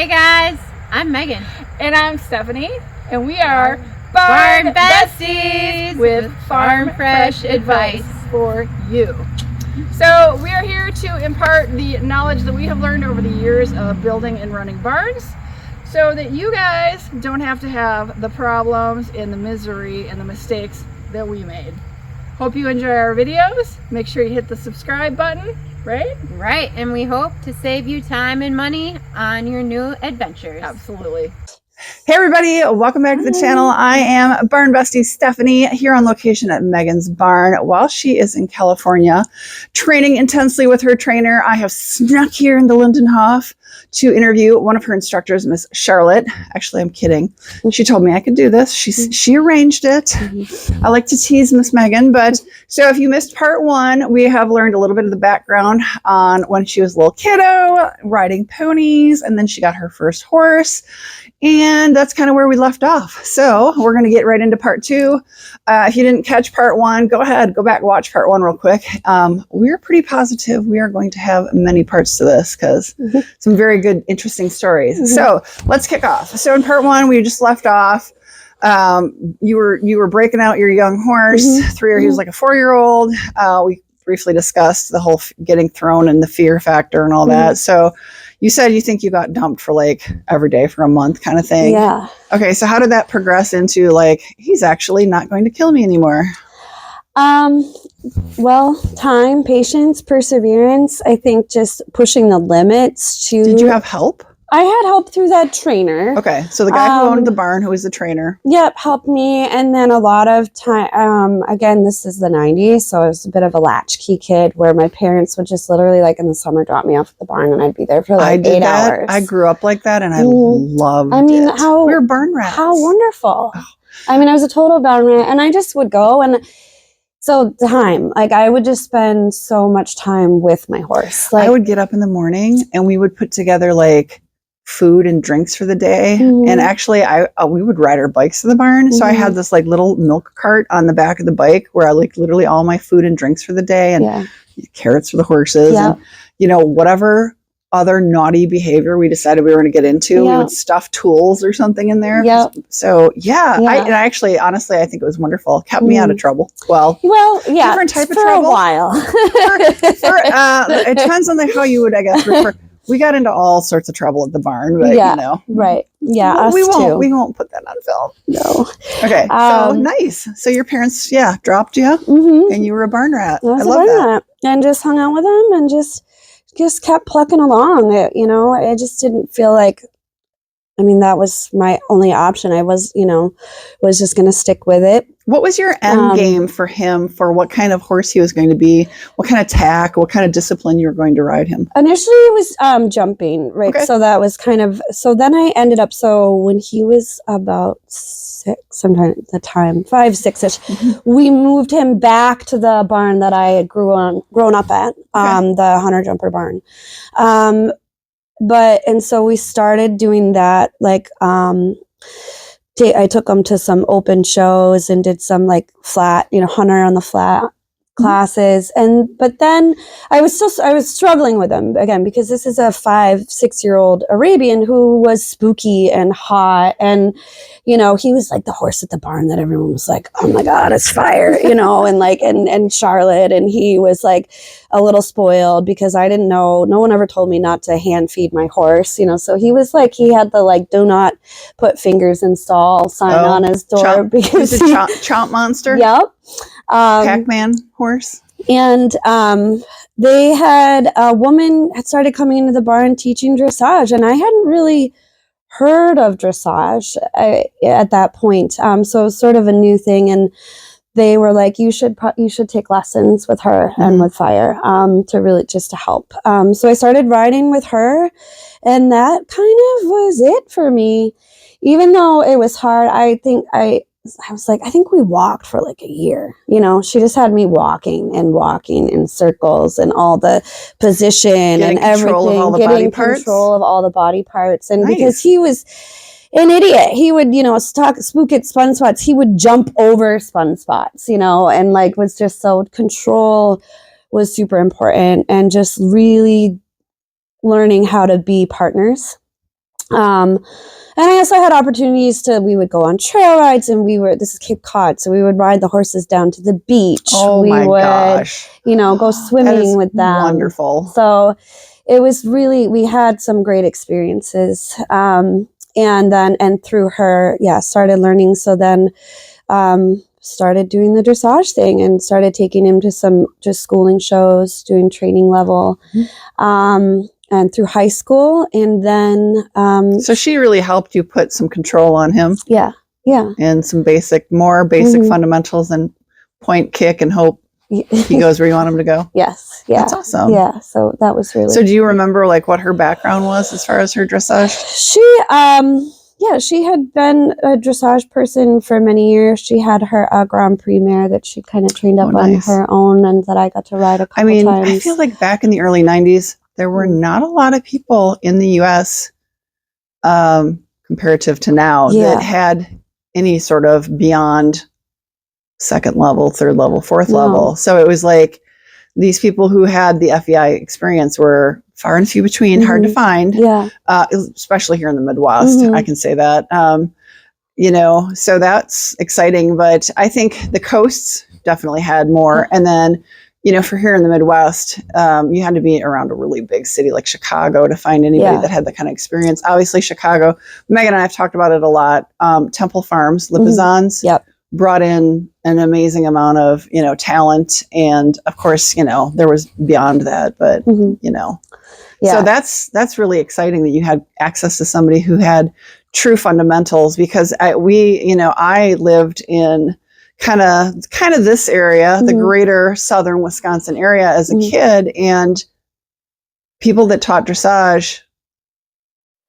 Hey guys, I'm Megan. And I'm Stephanie. And we are Barn Besties with farm fresh advice for you. So we are here to impart the knowledge that we have learned over the years of building and running barns so that you guys don't have to have the problems and the misery and the mistakes that we made. Hope you enjoy our videos. Make sure you hit the subscribe button, right? Right, and we hope to save you time and money on your new adventures. Absolutely. Hey everybody, welcome back to the channel. I am Barn Bestie Stephanie here on location at Megan's barn while she is in California training intensely with her trainer. I have snuck here into Lindinhof to interview one of her instructors, Miss Charlotte. Actually, I'm kidding. She told me I could do this. She arranged it. I like to tease Miss Megan, but so if you missed part one, we have learned a little bit of the background on when she was a little kiddo, riding ponies, and then she got her first horse. And that's kind of where we left off. So we're going to get right into part two. If you didn't catch part one, go ahead, go back and watch part one real quick. We're pretty positive we are going to have many parts to this because some very good, interesting stories. So let's kick off. So in part one, we just left off. You were breaking out your young horse. He was like a 4-year-old. We briefly discussed the whole getting thrown and the fear factor and all that. So you said you think you got dumped for like every day for a month kind of thing. Yeah. Okay. So how did that progress into like, he's actually not going to kill me anymore? Well, time, patience, perseverance. I think just pushing the limits to. Did you have help? I had help through that trainer. Okay. So the guy who owned the barn, who was the trainer. Yep. Helped me. And then a lot of time, again, this is the 90s. So I was a bit of a latchkey kid where my parents would just literally like in the summer drop me off at the barn and I'd be there for like 8 hours. I grew up like that and I loved it. We were barn rats. How wonderful. Oh. I mean, I was a total barn rat and I just would go and so time, like I would just spend so much time with my horse. Like I would get up in the morning and we would put together like food and drinks for the day. And actually we would ride our bikes to the barn. So I had this like little milk cart on the back of the bike where I like literally all my food and drinks for the day and carrots for the horses and whatever other naughty behavior we decided we were going to get into, we would stuff tools or something in there. So I actually, honestly, I think it was wonderful. It kept me out of trouble. Well, different type of trouble. For a while. It depends on how you would, I guess, refer. We got into all sorts of trouble at the barn, but right. Yeah. We won't put that on film. No. Okay. So nice. So your parents, dropped you and you were a barn rat. I love that. And just hung out with them and just kept plucking along. I just didn't feel like, that was my only option. I was just going to stick with it. What was your end game for him for what kind of horse he was going to be? What kind of tack, what kind of discipline you were going to ride him? Initially it was jumping, right? Okay. So that was so then I ended up, when he was about 6, sometime at the time, 5, 6-ish, we moved him back to the barn that I had grown up at, the Hunter Jumper barn. And so we started doing that, like, I took him to some open shows and did some like flat, hunter on the flat classes. But then I was struggling with him again, because this is a 5-6-year-old Arabian who was spooky and hot. And, he was like the horse at the barn that everyone was like, oh my God, it's fire, and like, and Charlotte. And he was like a little spoiled because I didn't know, no one ever told me not to hand feed my horse, so he was like, he had the like, do not put fingers in stall sign on his door because he's a chomp monster. Yep. Pac-Man horse. And they had a woman had started coming into the barn teaching dressage, and I hadn't really heard of dressage at that point. So it was sort of a new thing, and they were like, you should take lessons with her and with Fire to really just to help. So I started riding with her, and that kind of was it for me. Even though it was hard, I was like, I think we walked for like a year, she just had me walking in circles and all the position and everything, getting control of all the body parts. And because he was an idiot, he would, spook at spun spots. He would jump over spun spots, and like was just so control was super important, and just really learning how to be partners. And I also had opportunities we would go on trail rides, and this is Cape Cod, so we would ride the horses down to the beach. Oh we my would, gosh. Go swimming with them. Wonderful. So it was really, we had some great experiences. And through her, started learning. So then, started doing the dressage thing and started taking him to some just schooling shows, doing training level. And through high school, and then so she really helped you put some control on him. Yeah. And some more basic fundamentals, and point, kick, and hope he goes where you want him to go. Yes. Yeah. That's awesome. Yeah. So that was really. So do you remember like what her background was as far as her dressage? She had been a dressage person for many years. She had her Grand Prix mare that she kind of trained up on her own, and that I got to ride a couple times. I feel like back in the early 90s, there were not a lot of people in the U.S. Comparative to now that had any sort of beyond second level, third level, fourth level. So it was like these people who had the FEI experience were far and few between, hard to find, especially here in the Midwest. I can say that, so that's exciting. But I think the coasts definitely had more. And then, for here in the Midwest, you had to be around a really big city like Chicago to find anybody that had that kind of experience. Obviously, Chicago, Megan and I have talked about it a lot. Temple Farms, Lipizans, brought in an amazing amount of, talent. And of course, there was beyond that, but, so that's really exciting that you had access to somebody who had true fundamentals, because I lived in kind of this area, the greater southern Wisconsin area as a kid, and people that taught dressage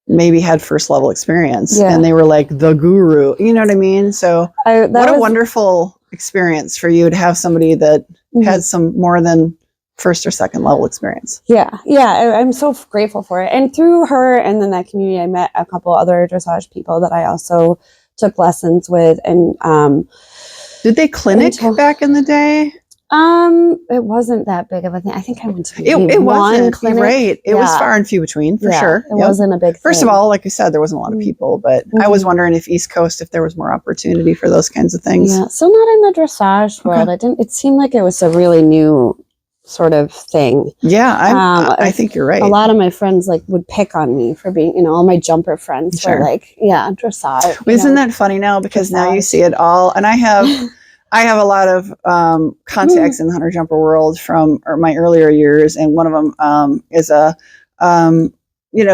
maybe had first level experience and they were like the guru, you know what I mean? So what a wonderful experience for you to have somebody that had some more than first or second level experience. I'm so grateful for it. And through her and then that community, I met a couple other dressage people that I also took lessons with. And did they clinic back in the day? It wasn't that big of a thing. I think I went to it one wasn't clinic. Right. It was far and few between, for sure. It wasn't a big thing. First of all, like you said, there wasn't a lot of people, but I was wondering if East Coast, if there was more opportunity for those kinds of things. Yeah. So not in the dressage world. It seemed like it was a really new sort of thing. Yeah. I think you're right. A lot of my friends would pick on me for being, all my jumper friends were like, dressage. Well, isn't that funny now? Because dressage. Now you see it all. And I have a lot of contacts in the hunter jumper world from my earlier years, and one of them is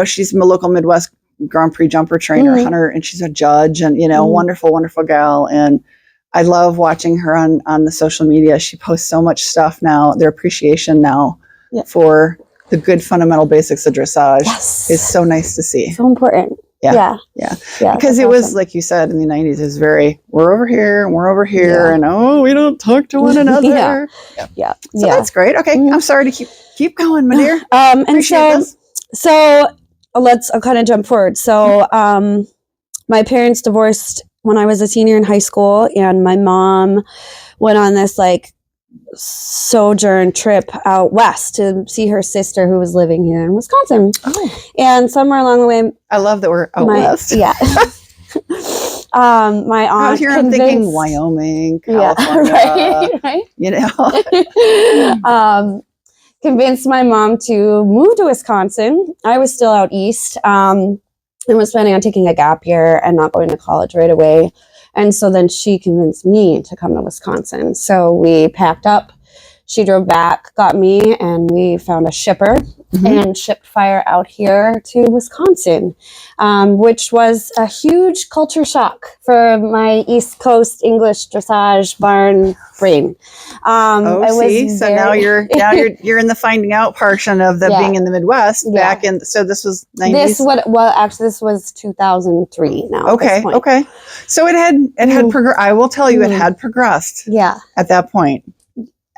she's a local Midwest Grand Prix jumper trainer, hunter, and she's a judge, and wonderful, wonderful gal. And I love watching her on the social media. She posts so much stuff now. Their appreciation now for the good fundamental basics of dressage is so nice to see. So important. Yeah. Because it was, like you said, in the 90s, it was very, we're over here and we're over here, and we don't talk to one another. So that's great. Okay, I'm sorry to keep going, my dear. So I'll kind of jump forward. So my parents divorced when I was a senior in high school, and my mom went on this sojourn trip out west to see her sister who was living here in Wisconsin. And somewhere along the way, I love that we're out west. My aunt out here, I'm thinking Wyoming, California, right? Convinced my mom to move to Wisconsin. I was still out east, and was planning on taking a gap year and not going to college right away. And so then she convinced me to come to Wisconsin. So we packed up. She drove back, got me, and we found a shipper and shipped Fire out here to Wisconsin, which was a huge culture shock for my East Coast English dressage barn brain. So now you're in the finding out portion of the being in the Midwest back in. So this was 90s. This was 2003 now. Okay. So it had progressed. I will tell you, it had progressed. Yeah. At that point.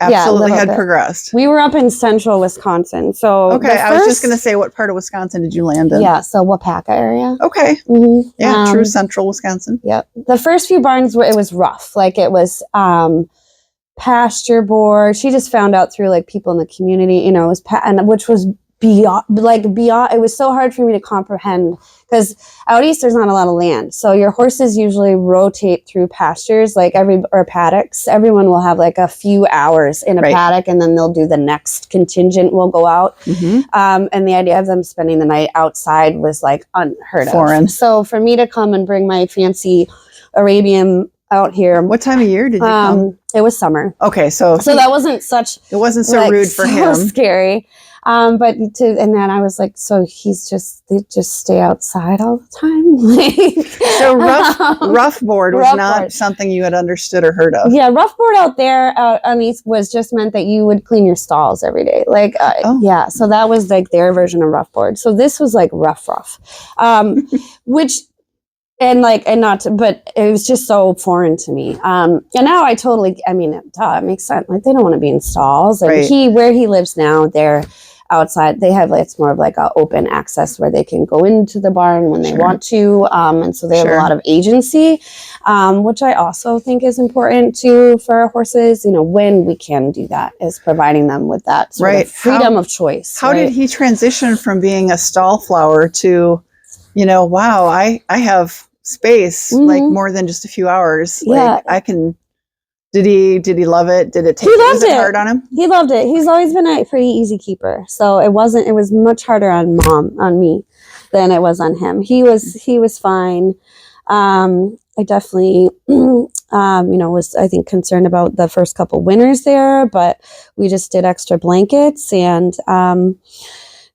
Absolutely had progressed. We were up in central Wisconsin. So I was just going to say, what part of Wisconsin did you land in? Yeah, so Wapaka area. Okay. Yeah, true central Wisconsin. Yep. The first few barns it was rough. It was pasture board. She just found out through people in the community, it was which was beyond, it was so hard for me to comprehend, because out east there's not a lot of land, so your horses usually rotate through pastures, like or paddocks. Everyone will have like a few hours in a paddock, and then they'll do the next contingent will go out. And the idea of them spending the night outside was like unheard of. So for me to come and bring my fancy Arabian out here. What time of year did you come? It was summer. Okay, so that wasn't such. It wasn't so rude for him. Scary. And then I was like, so they just stay outside all the time. So rough board was not something you had understood or heard of. Yeah, rough board out there on East was just meant that you would clean your stalls every day. Yeah, so that was like their version of rough board. So this was like rough, which. But it was just so foreign to me. And now it makes sense. Like, they don't want to be in stalls. And where he lives now, they're outside. They have it's more of like a open access where they can go into the barn when they want to. And so they have a lot of agency, which I also think is important too for our horses. When we can do that is providing them with that sort of freedom of choice. How did he transition from being a stall flower to, wow, I have space, like more than just a few hours. Like I can. Did he love it? Did it take was it hard on him? He loved it. He's always been a pretty easy keeper. So it was much harder on me than it was on him. He was fine. I definitely was, I think, concerned about the first couple winters there, but we just did extra blankets, and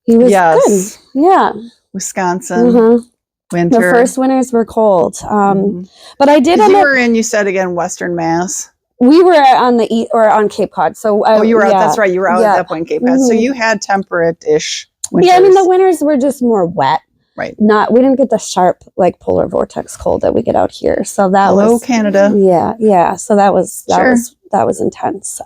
he was good. Yeah. Wisconsin. Winter. The first winters were cold. But I did. You were in, you said again, Western Mass. We were on Cape Cod. So you were out. That's right. You were out at that point in Cape Cod. So you had temperate-ish winters. Yeah, the winters were just more wet. Right. We didn't get the sharp like polar vortex cold that we get out here. So that was Canada. Yeah. So that was intense.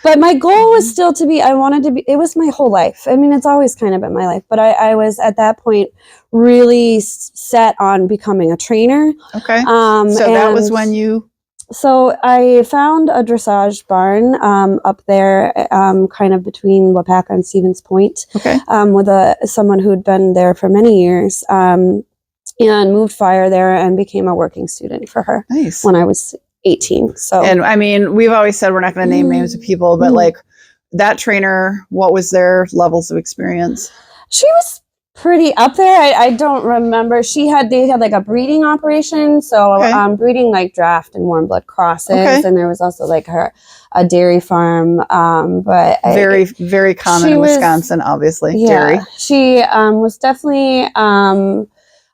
But my goal was still to be, it was my whole life. I mean, it's always kind of been my life, but I was at that point really set on becoming a trainer. Okay. So that was when you... So I found a dressage barn up there, kind of between Wapaka and Stevens Point, with someone who'd been there for many years, and moved fire there and became a working student for her. Nice. When I was 18. So, and I mean, we've always said we're not going to name names of people, but like that trainer, what was their levels of experience? She was pretty up there. I don't remember. They had like a breeding operation. So breeding like draft and warm blood crosses. And there was also like a dairy farm. But very, very common in Wisconsin, obviously. Dairy. She was definitely, I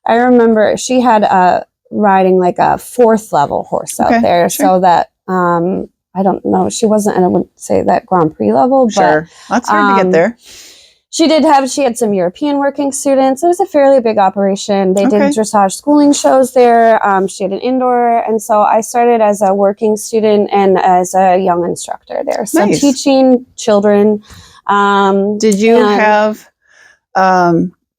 remember she had riding like a 4th level horse out there. So that, I don't know, she wasn't, and I wouldn't say that Grand Prix level, but that's hard to get there. She had some European working students. It was a fairly big operation. They did dressage schooling shows there. She had an indoor. And so I started as a working student and as a young instructor there. So teaching children. Did you have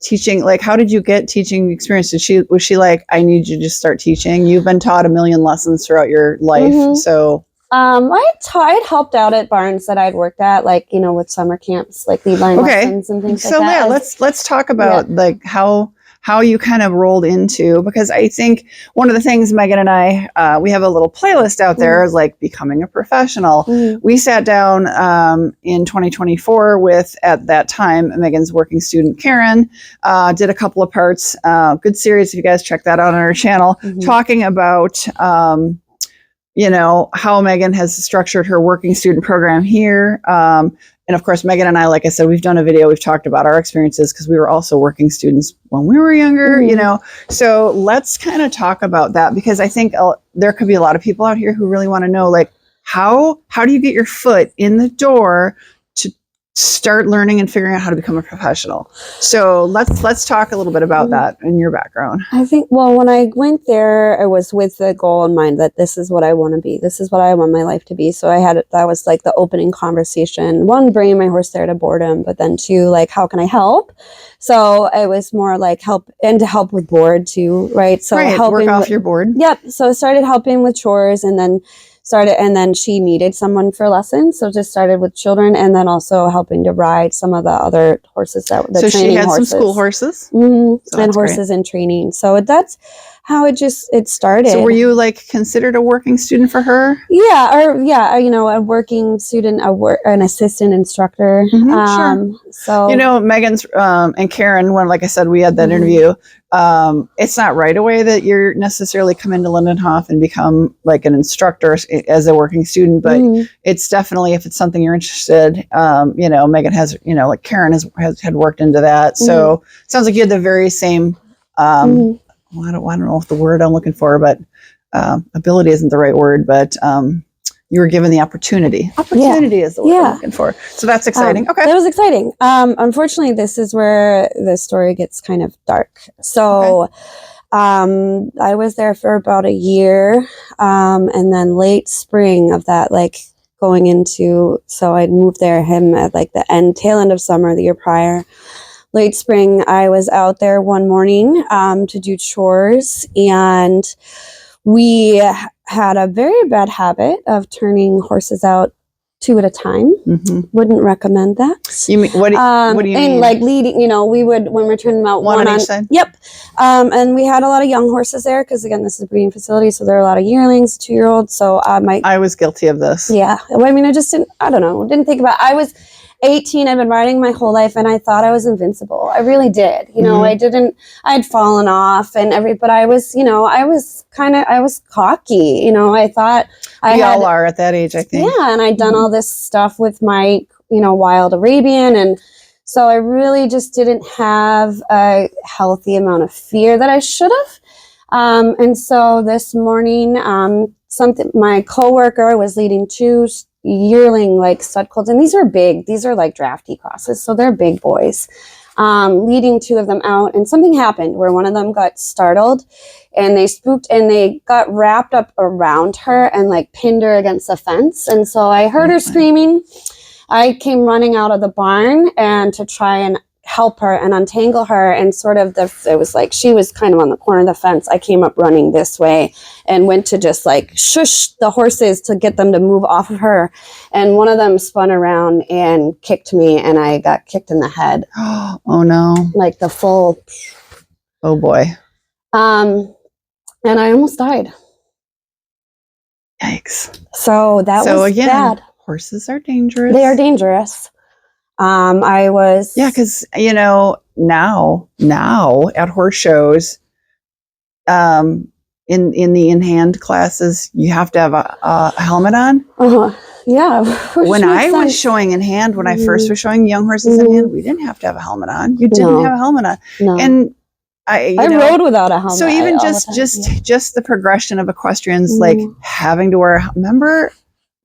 teaching, like, how did you get teaching experience? Was she like, I need you to start teaching? You've been taught a million lessons throughout your life. So I had helped out at barns that I'd worked at, like, with summer camps, like lead line lessons and things like that. So let's talk about like how you kind of rolled into, because I think one of the things Megan and I, we have a little playlist out there is like becoming a professional. We sat down in 2024 with, at that time, Megan's working student, Karen, did a couple of parts, good series. If you guys check that out on our channel, talking about, how Megan has structured her working student program here. And of course, Megan and I, like I said, we've done a video, we've talked about our experiences because we were also working students when we were younger, So let's kind of talk about that, because I think there could be a lot of people out here who really want to know, like, how do you get your foot in the door to start learning and figuring out how to become a professional? So let's talk a little bit about that and your background. I think, well, when I went there, it was with the goal in mind that this is what I want to be. This is what I want my life to be. So that was like the opening conversation. 1, bringing my horse there to boredom, but then 2, like, how can I help? So it was more like help with board too, right? So help work off your board. Yep. So I started helping with chores, and then started, and then she needed someone for lessons, so just started with children, and then also helping to ride some of the other horses that the So training she had horses. some school horses. Mhm, So and that's horses in training. So that's how it started. So were you like considered a working student for her? Yeah, you know, a working student, an assistant instructor. Sure. So You know, Megan's and Karen, when like I said, we had that interview. It's not right away that you're necessarily come into Lindinhof and become like an instructor as a working student, but it's definitely, if it's something you're interested, you know, Megan has, you know, like Karen had worked into that. So it sounds like you had the very same, well, I don't know if the word I'm looking for, but ability isn't the right word, but you were given the opportunity. Opportunity is the word I'm looking for. So that's exciting. Okay. That was exciting. Unfortunately, this is where the story gets kind of dark. So I was there for about a year. And then late spring of that, like going into, so I'd moved there him at like the tail end of summer the year prior. Late spring, I was out there one morning to do chores, and we had a very bad habit of turning horses out 2 at a time. Wouldn't recommend that. You mean what do you mean? And like leading, you know, we would, when we're turning them out one on each side. Yep. And we had a lot of young horses there because again, this is a breeding facility, so there are a lot of yearlings, 2-year-olds. So I was guilty of this. Yeah. Well, I mean, didn't think about it. I was 18. I've been riding my whole life, and I thought I was invincible. I really did. You know, I'd fallen off but I was, you know, I was cocky. You know, I thought we all are at that age, I think. Yeah. And I'd done all this stuff with my, you know, wild Arabian. And so I really just didn't have a healthy amount of fear that I should have. And so this morning, my coworker was leading 2 yearling like stud colts, and these are like drafty crosses, so they're big boys, leading 2 of them out, and something happened where one of them got startled and they spooked and they got wrapped up around her and like pinned her against the fence. And so I heard her screaming. I came running out of the barn and to try and help her and untangle her, and sort of it was like she was kind of on the corner of the fence. I came up running this way and went to just like shush the horses to get them to move off of her, and one of them spun around and kicked me, and I got kicked in the head. Oh no. Like the full, oh boy. And I almost died. Yikes. So was again, bad. Horses are dangerous. They are dangerous. Because you know, now at horse shows, in the in-hand classes, you have to have a helmet on. Yeah. When I was showing in hand, when I first was showing young horses in hand, we didn't have to have a helmet on. You didn't have a helmet on. No. And I rode without a helmet. So even just the progression of equestrians, like having to wear, remember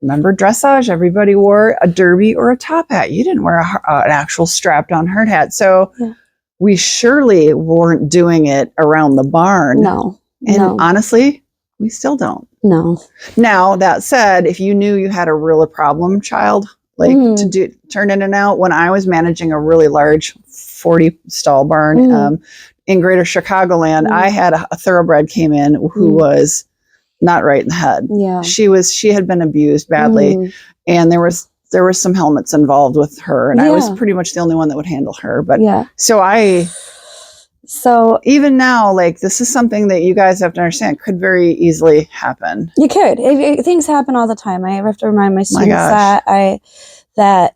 dressage, everybody wore a derby or a top hat. You didn't wear an actual strapped on herd hat. So we surely weren't doing it around the barn. No. And honestly, we still don't. No. Now, that said, if you knew you had a real problem child, like to turn in and out, when I was managing a really large 40 stall barn in greater Chicagoland, I had a thoroughbred came in who was not right in the head. Yeah. She had been abused badly, and there was some helmets involved with her, and I was pretty much the only one that would handle her. But so even now, like, this is something that you guys have to understand could very easily happen. You could. Things happen all the time. I have to remind my students that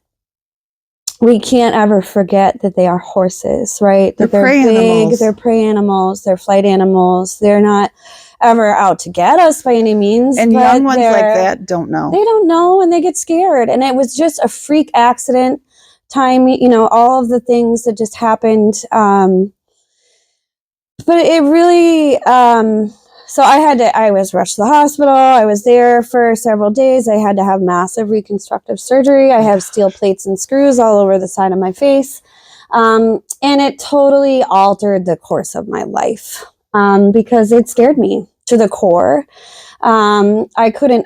we can't ever forget that they are horses, right? They're that they're prey big, animals. They're prey animals. They're flight animals. They're not ever out to get us by any means. And young ones like that don't know. They don't know, and they get scared. And it was just a freak accident time, you know, all of the things that just happened. But it really, so I was rushed to the hospital. I was there for several days. I had to have massive reconstructive surgery. I have steel plates and screws all over the side of my face. And it totally altered the course of my life, because it scared me to the core. I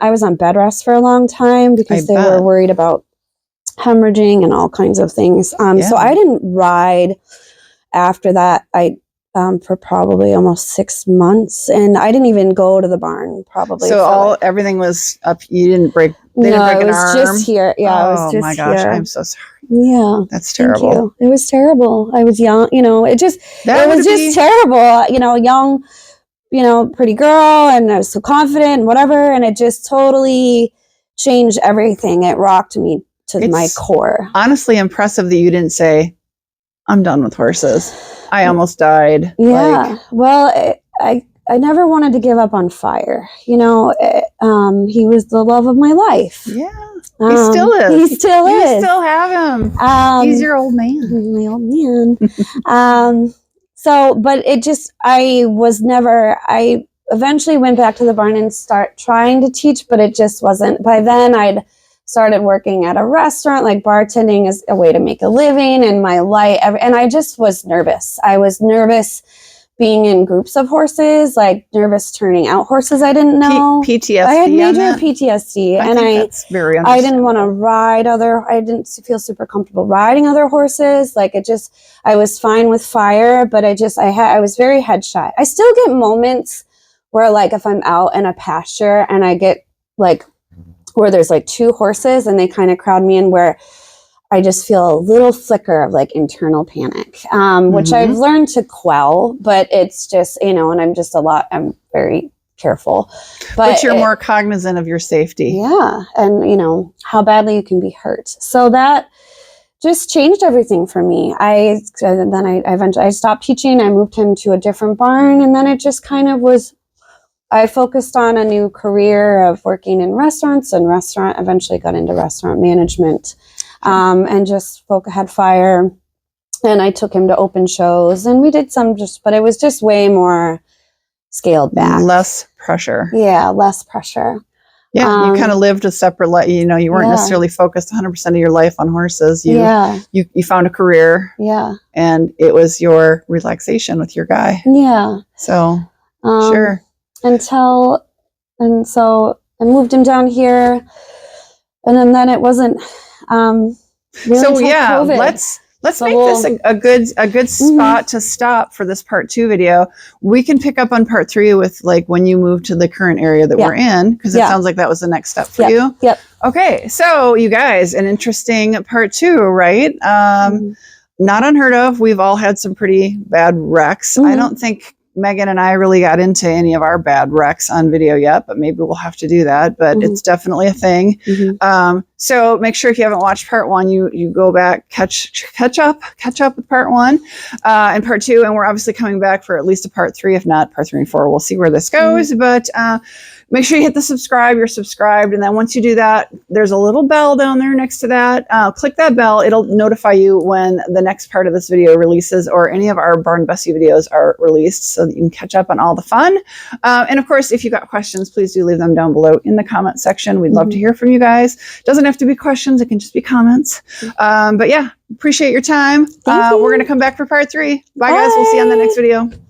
was on bed rest for a long time because they were worried about hemorrhaging and all kinds of things. So I didn't ride after that. for probably almost 6 months, and I didn't even go to the barn probably. So everything was up. You didn't break. They didn't break it an was arm? just here. Yeah, it was just Oh my gosh, here. I'm so sorry. Yeah, That's terrible. Thank you. It was terrible. I was young. It was just terrible. Young, pretty girl, and I was so confident and whatever, and it just totally changed everything. It rocked me to my core. Honestly impressive that you didn't say, I'm done with horses. I almost died. Yeah. Well, I never wanted to give up on Fire. He was the love of my life. Yeah. He still is. He still is. You still have him. He's your old man. He's my old man. But I eventually went back to the barn and start trying to teach, but it just wasn't. By then I'd started working at a restaurant, like bartending is a way to make a living, and my life, and I just was nervous. I was nervous being in groups of horses, like nervous turning out horses I didn't know. PTSD. I had major PTSD, and I didn't want to ride I didn't feel super comfortable riding other horses. I was fine with Fire, but I was very head shy. I still get moments where, like, if I'm out in a pasture and I get where there's 2 horses and they kind of crowd me in, where I just feel a little flicker of internal panic, which I've learned to quell, but it's just, and I'm very careful. But you're more cognizant of your safety. Yeah. And, how badly you can be hurt. So that just changed everything for me. I stopped teaching. I moved him to a different barn, and then it just kind of was, I focused on a new career of working in restaurants, and eventually got into restaurant management. And just had Fire, and I took him to open shows, and we did but it was just way more scaled back. Less pressure. Yeah, less pressure. Yeah, you kind of lived a separate life. You weren't necessarily focused 100% of your life on horses. You found a career. Yeah. And it was your relaxation with your guy. Yeah. So, sure. And so I moved him down here, and then it wasn't. Really, so yeah, COVID. let's make this a good spot to stop for this part 2 video. We can pick up on part 3 with when you moved to the current area that we're in, because it sounds like that was the next step for you. Yep. Okay, so you guys, an interesting part 2, right? Not unheard of. We've all had some pretty bad wrecks. I don't think Megan and I really got into any of our bad wrecks on video yet, but maybe we'll have to do that. But it's definitely a thing. So make sure if you haven't watched part 1, you go back, catch up with part 1 and part 2. And we're obviously coming back for at least a part 3, if not part 3 and 4. We'll see where this goes. But make sure you hit the subscribe. You're subscribed. And then once you do that, there's a little bell down there next to that. Click that bell. It'll notify you when the next part of this video releases, or any of our Barn Bestie videos are released, so that you can catch up on all the fun. And of course, if you got questions, please do leave them down below in the comment section. We'd love to hear from you guys. Doesn't have to be questions. It can just be comments. But yeah, appreciate your time. We're going to come back for part 3. Bye guys. We'll see you on the next video.